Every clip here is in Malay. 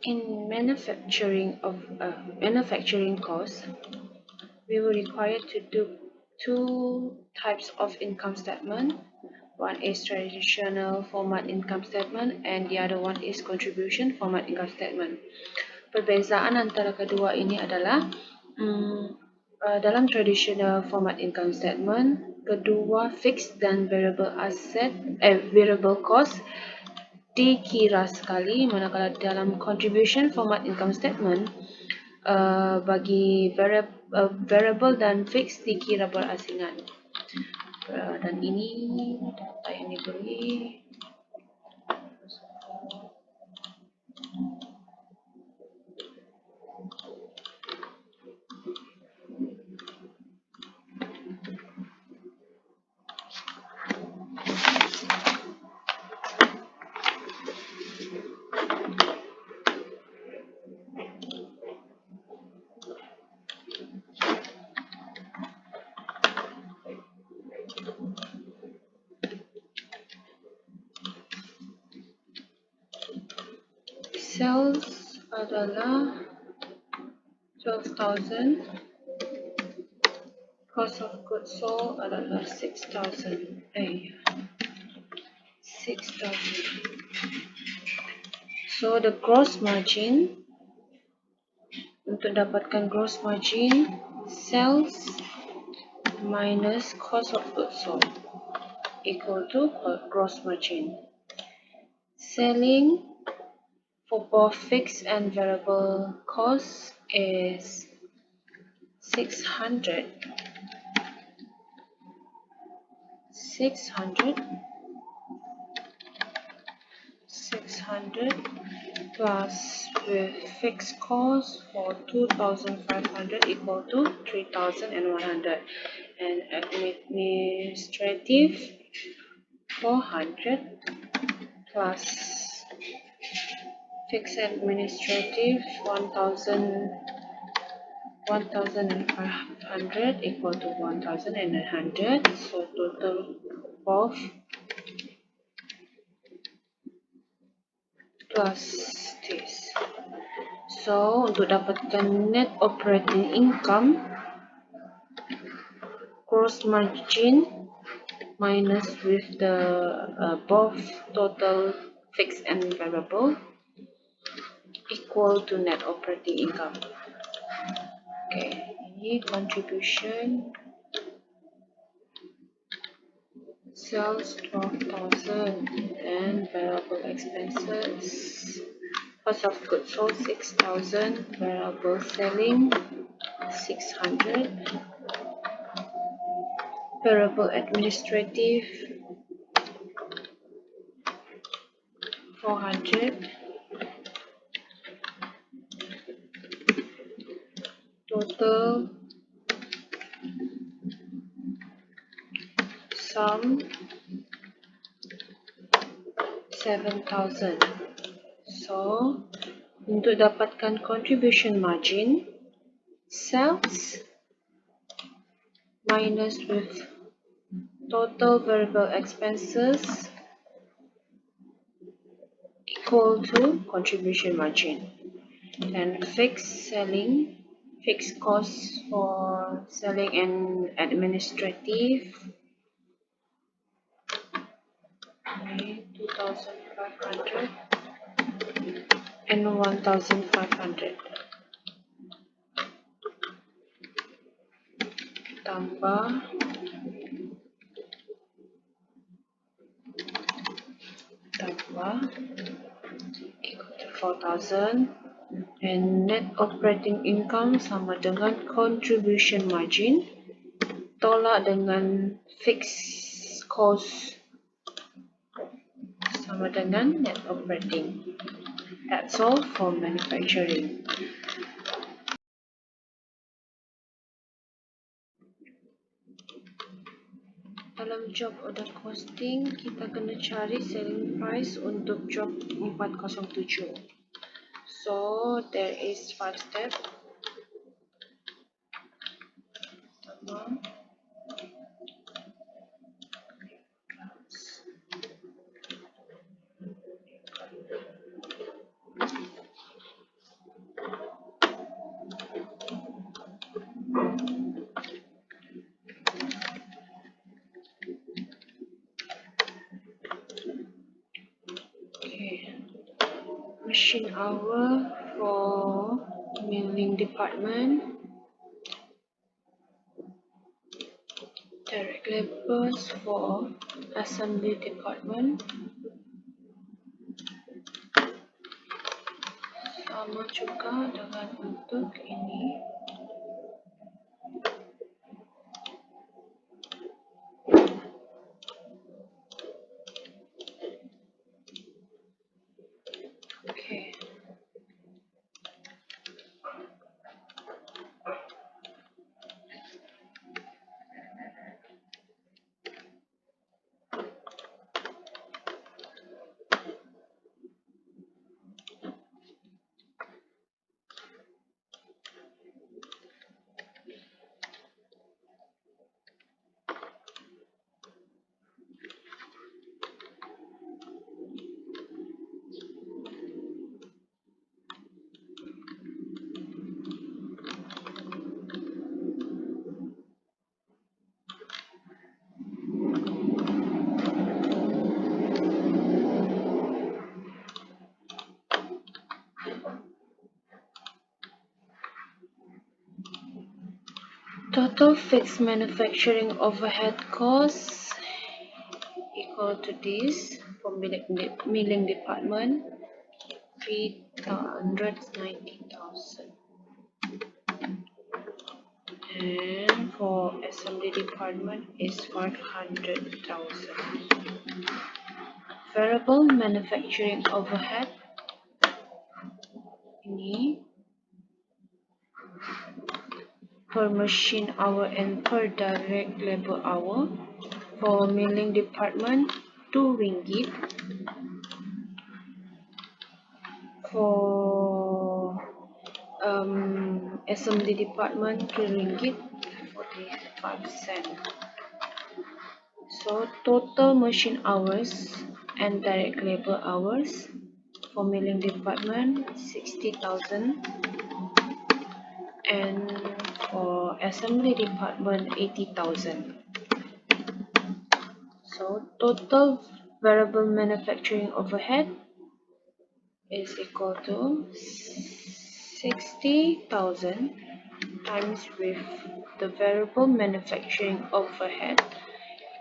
In manufacturing costs, we were required to do two types of income statement. One is traditional format income statement and the other one is contribution format income statement. Perbezaan antara kedua ini adalah dalam traditional format income statement, kedua fixed dan variable cost dikira sekali, manakala dalam contribution format income statement bagi variable dan fixed dikira berasingan. Dan ini data yang diberi. Sales adalah 12,000, cost of goods sold adalah 6,000. So the gross margin, untuk dapatkan gross margin, sales minus cost of goods sold equal to gross margin. Selling for both fixed and variable costs is 600 plus with fixed cost for 2,500 equal to 3,100, and administrative 400 plus fixed administrative 1,500 equal to 1,900. So total of plus this. So untuk dapatkan net operating income, gross margin minus with the both total fixed and variable equal to net operating income. Okay, ini contribution. Sales 12,000 and variable expenses. Cost of goods sold 6,000, variable selling 600, variable administrative 400, total sum 7,000. So untuk dapatkan contribution margin, sales minus with total variable expenses equal to contribution margin, and fixed costs for selling and administrative 2,500 and 1,500 tambah equal to 4,000, and net operating income sama dengan contribution margin tolak dengan fixed cost sama dengan net operating. That's all for manufacturing. Dalam job order costing, kita kena cari selling price untuk job 407. So there is 5 steps. machine hour for milling department, direct labors for assembly department, sama juga dengan untuk ini. Okay. Total fixed manufacturing overhead costs equal to this for milling department 390,000, and for assembly department is 500,000. Variable manufacturing overhead ini per machine hour and per direct labor hour. For milling department, 2 ringgit. For assembly department, 3 ringgit 45 cents. So total machine hours and direct labor hours for milling department 60,000, and for assembly department 80,000. So total variable manufacturing overhead is equal to 60,000 times with the variable manufacturing overhead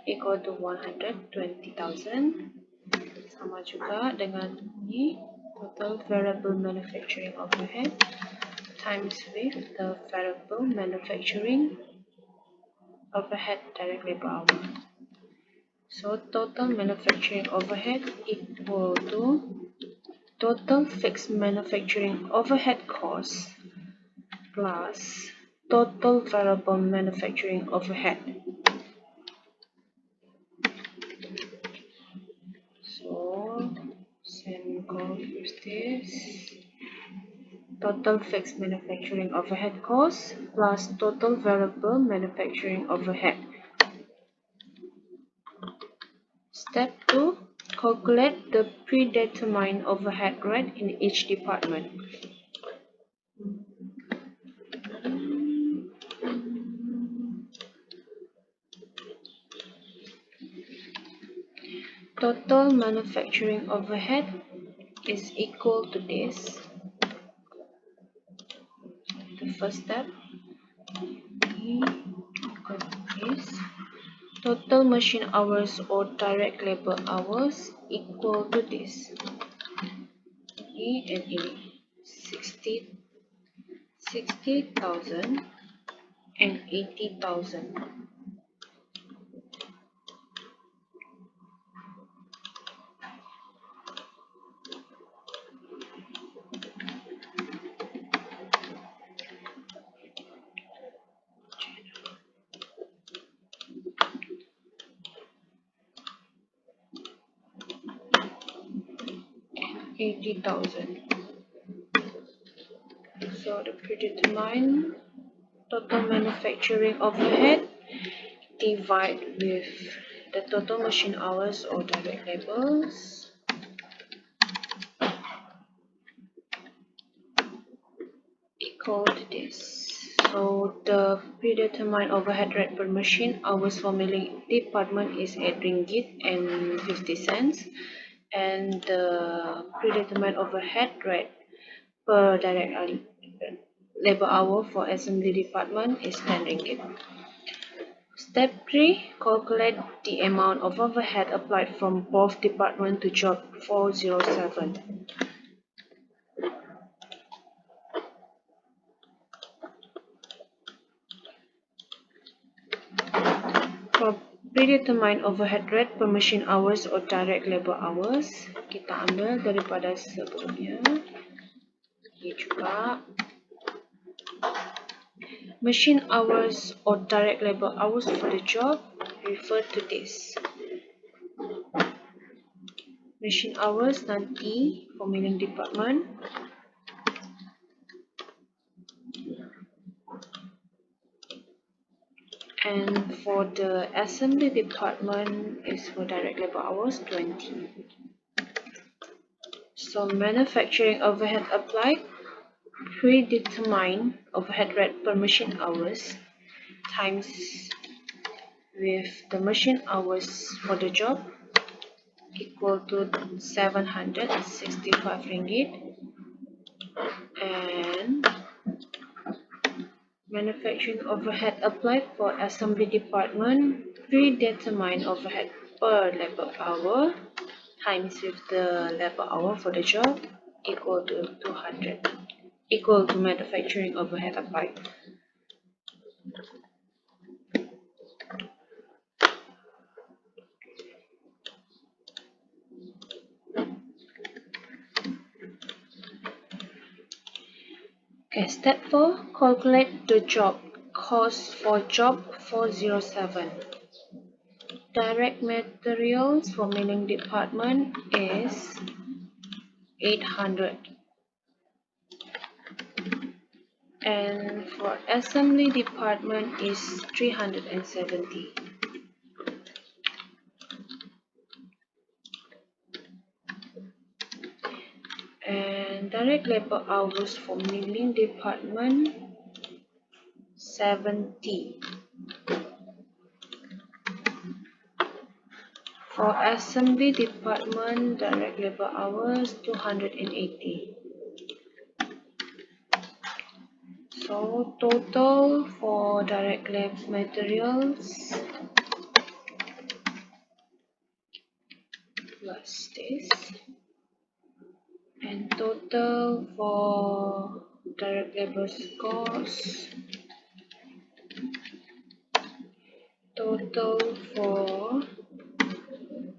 equal to 120,000, sama juga dengan ini total variable manufacturing overhead times with the variable manufacturing overhead direct labor hour. So total manufacturing overhead equal to total fixed manufacturing overhead cost plus total variable manufacturing overhead. So same goes with this. Total fixed manufacturing overhead cost plus total variable manufacturing overhead. Step 2. Calculate the predetermined overhead rate in each department. Total manufacturing overhead is equal to this. The first step, is total machine hours or direct labor hours equal to this. And 60,000 and 80,000. So the predetermined total manufacturing overhead divide with the total machine hours or direct labors equal to this. So the predetermined overhead rate per machine hours for milling department is 8 ringgit and 50 cents, and the predetermined overhead rate per direct labor hour for assembly department is 10 ringgit. Step 3. Calculate the amount of overhead applied from both departments to job 407. For predetermined overhead rate per machine hours or direct labor hours, kita ambil daripada sebelumnya. Ini juga machine hours or direct labor hours for the job refer to this. Machine hours nanti for milling department, and for the assembly department is for direct labor hours 20. So manufacturing overhead applied, predetermined overhead rate per machine hours times with the machine hours for the job equal to 765 ringgit, and manufacturing overhead applied for assembly department, predetermined overhead per labor hour times with the labor hour for the job equal to 200, equal to manufacturing overhead applied. Okay, step 4. Calculate the job cost for job 407. Direct materials for milling department is 800. And for assembly department is 370. And direct labor hours for milling department 70. For assembly department direct labor hours 280. So total for direct lab materials plus this, and total for direct labor cost, total for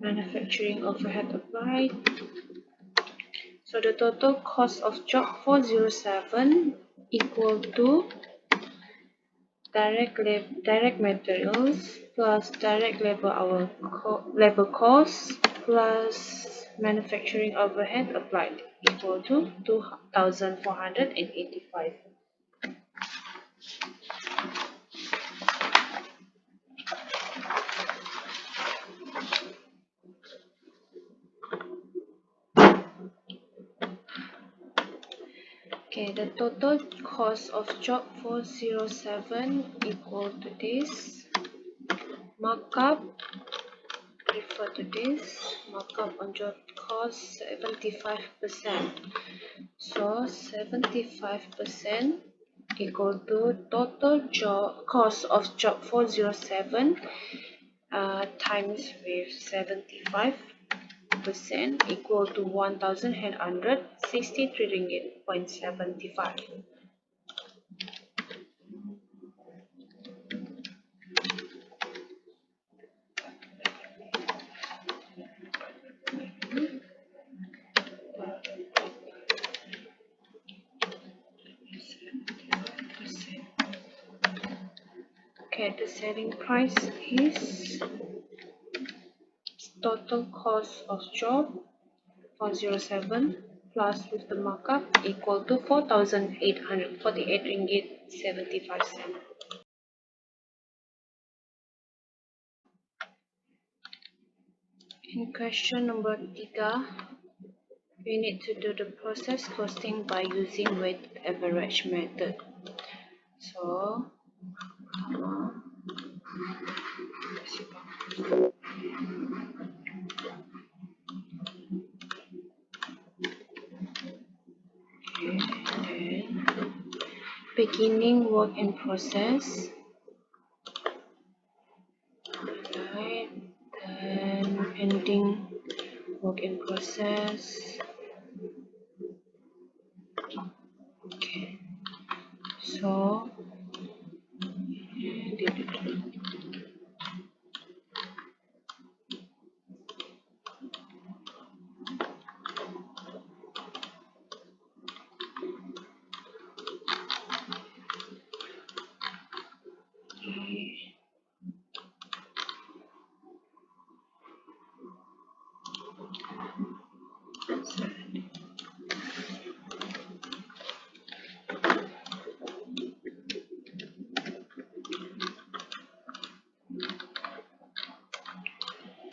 manufacturing overhead applied. So the total cost of job 407 equal to direct materials plus direct labor cost plus manufacturing overhead applied equal to 2,485. Okay, the total cost of job 407 equal to this. Markup, refer to this. Markup on job cost 75%. So 75% equal to total job cost of job 407 times with 75% equal to 1,163 ringgit point 75. Okay, the selling price is total cost of job 407 plus with the markup equal to 4,848 ringgit 75 cents. In question number 3, we need to do the process costing by using weighted average method. So, beginning work in process, right, then ending work in process. Okay, so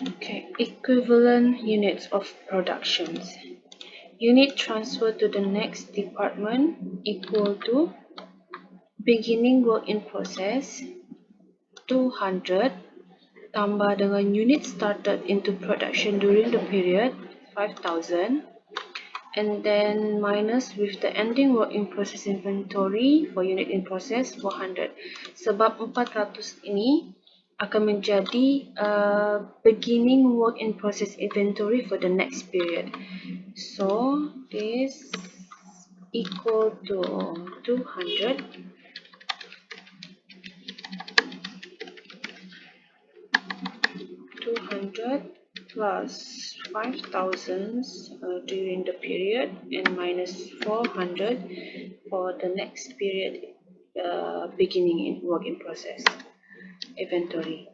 okay, equivalent units of productions. Unit transfer to the next department equal to beginning work in process 200 tambah dengan unit started into production during the period 5000, and then minus with the ending work in process inventory for unit in process 400. Sebab 400 ini akan menjadi beginning work in process inventory for the next period. So this equal to 200 plus 5000 during the period and minus 400 for the next period beginning in work in process inventory.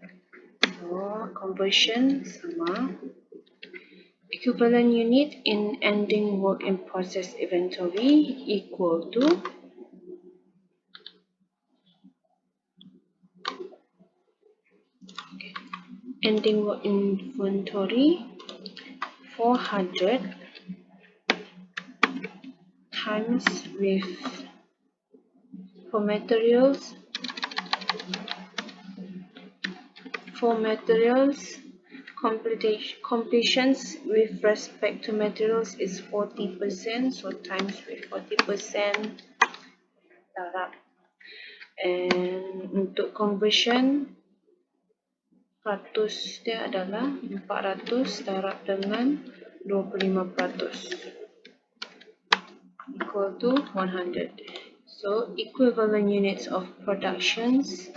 So conversion sama equivalent unit in ending work in process inventory equal to ending work inventory 400 times with for materials completions with respect to materials is 40%, so times with 40% darab, and untuk conversion ratus dia adalah 400 darab dengan 25% equal to 100. So equivalent units of productions,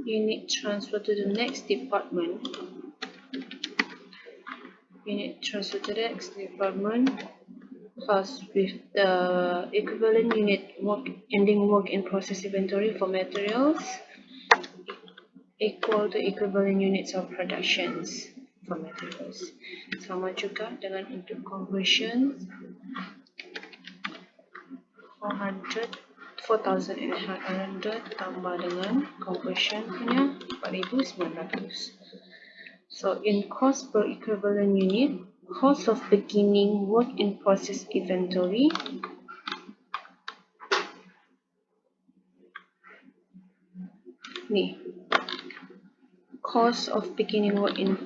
unit transfer to the next department, plus with the equivalent unit ending work in process inventory for materials equal to equivalent units of productions for materials. Sama juga dengan untuk conversion 4800 tambah dengan conversion punya 4900. So in cost per equivalent unit, cost of beginning work in process inventory ni, cost of beginning work in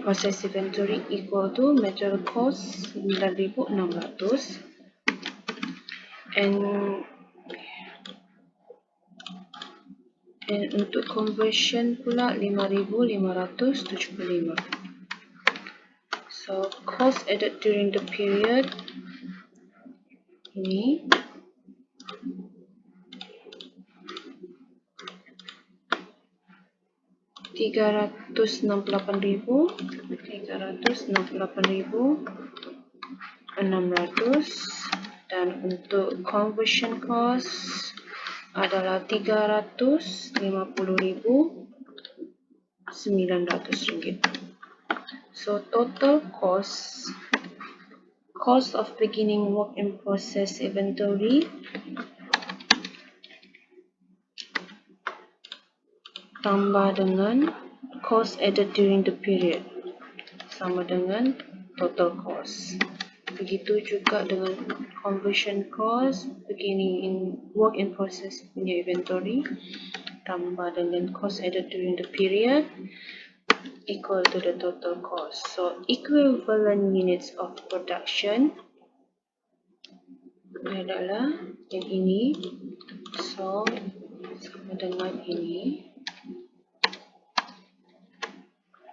process inventory equal to material cost 9600 and untuk conversion pula 5575. So cost added during the period ini $368,600 dan untuk conversion cost adalah $350,900. So total cost of beginning work in process inventory tambah dengan cost added during the period sama dengan total cost. Begitu juga dengan conversion cost beginning in work in process punya inventory tambah dengan cost added during the period equal to the total cost. So equivalent units of production adalah yang ini, so sama dengan ini,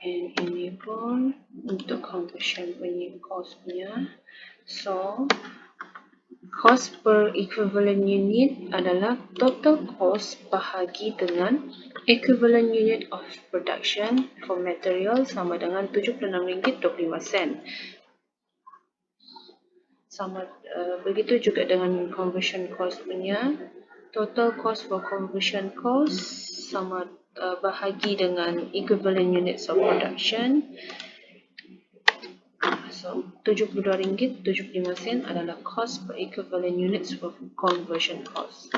and ini pun untuk conversion punya cost punya. So cost per equivalent unit adalah total cost bahagi dengan equivalent unit of production for material sama dengan RM76.25. Sama begitu juga dengan conversion cost punya. Total cost for conversion cost sama bahagi dengan equivalent units of production. So RM72.75 adalah cost per equivalent units for conversion cost.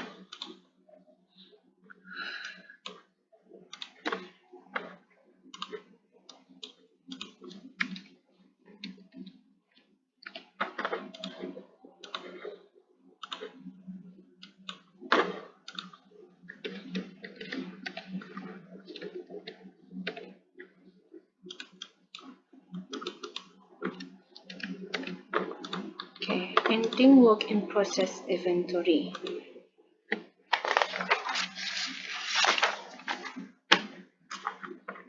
Ending work in process inventory.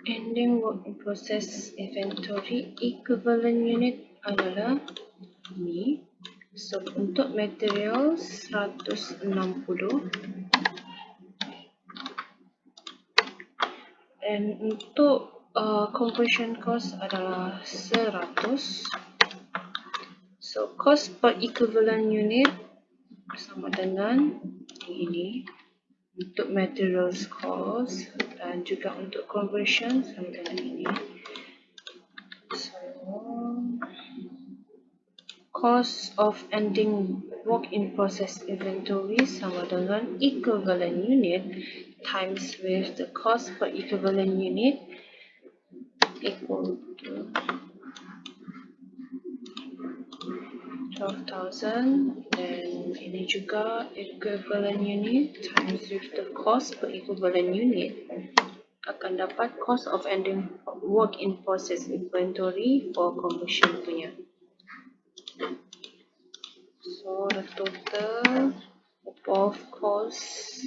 Ending work in process inventory equivalent unit adalah ini. So untuk material 160 dan untuk conversion cost adalah 100. So cost per equivalent unit sama dengan ini untuk materials cost dan juga untuk conversion sama dengan ini. So cost of ending work in process inventory sama dengan equivalent unit times with the cost per equivalent unit equal to 12,000, dan ini juga equivalent unit times with the cost per equivalent unit akan dapat cost of ending work in process inventory for conversion punya. So the total of cost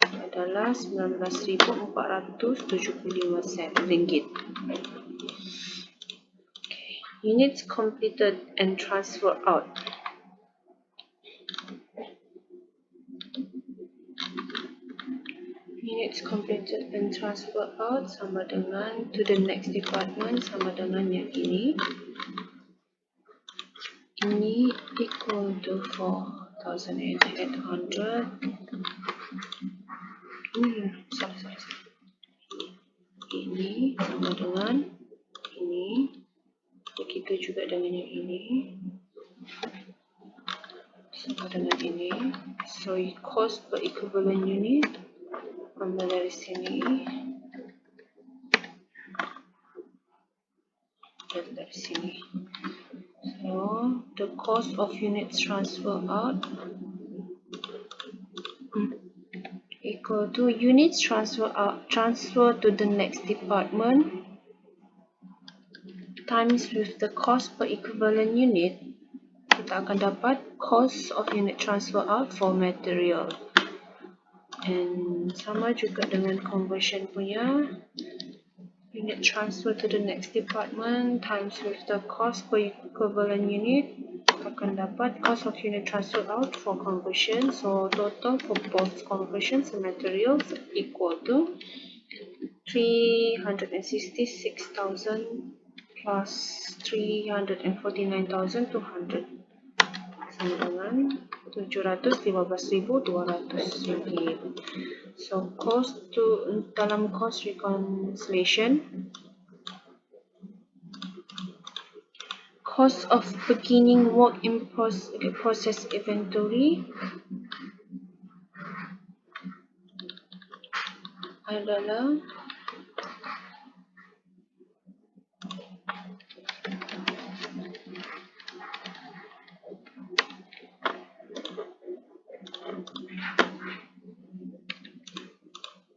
adalah RM19,475. Units completed and transfer out. Units completed and transfer out sama dengan to the next department sama dengan yang ini. Ini equal to 4,800. Sorry. Ini sama dengan ini. Begitu juga dengan yang ini. Sama dengan ini. So cost per equivalent unit ambil dari sini dan dari sini. So the cost of units transfer out equal to units transfer to the next department times with the cost per equivalent unit. Kita akan dapat cost of unit transfer out for material. And sama juga dengan conversion punya, unit transfer to the next department times with the cost per equivalent unit akan dapat cost of unit transfer out for conversion. So total for both conversions and materials equal to 366,000 plus 349,200 sama dengan RM715,200. So cost to dalam cost reconciliation, cost of beginning work in process inventory adalah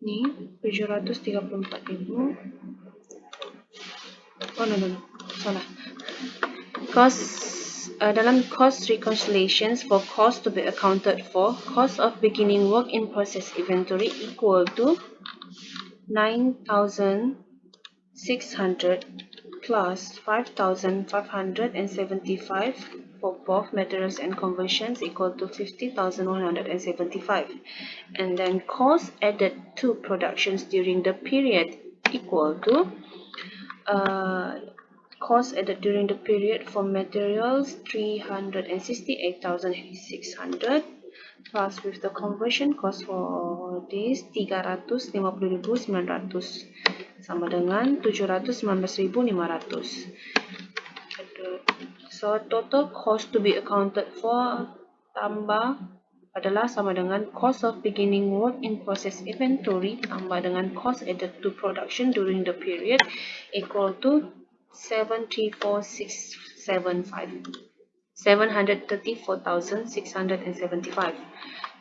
ni 734,000. Oh no, salah. Cost dalam cost reconciliations, for cost to be accounted for, cost of beginning work in process inventory equal to 9,600 plus 5,575 for both materials and conversions equal to 50,175, and then cost added to productions during the period equal to cost added during the period for materials 368,600 plus with the conversion cost for this 350,900 sama dengan 719,500. So total cost to be accounted for tambah adalah sama dengan cost of beginning work in process inventory tambah dengan cost added to production during the period equal to 734,675.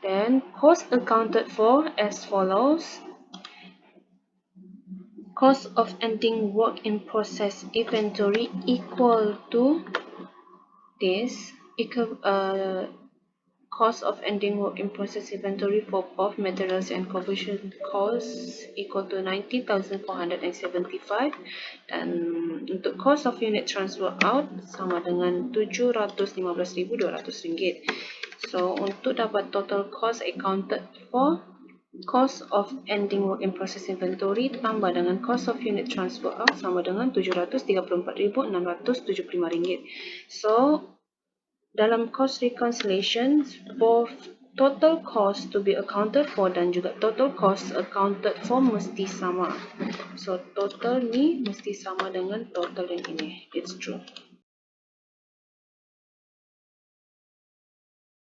Then cost accounted for as follows. Cost of ending work in process inventory equal to this cost of ending work in process inventory for both materials and conversion costs equal to 90,475, dan untuk cost of unit transfer out sama dengan 715,200 ringgit. So untuk dapat total cost accounted for, cost of ending work in process inventory tambah dengan cost of unit transfer out sama dengan 734,675 ringgit. So dalam cost reconciliation, both total cost to be accounted for dan juga total cost accounted for mesti sama. So total ni mesti sama dengan total yang ini. It's true.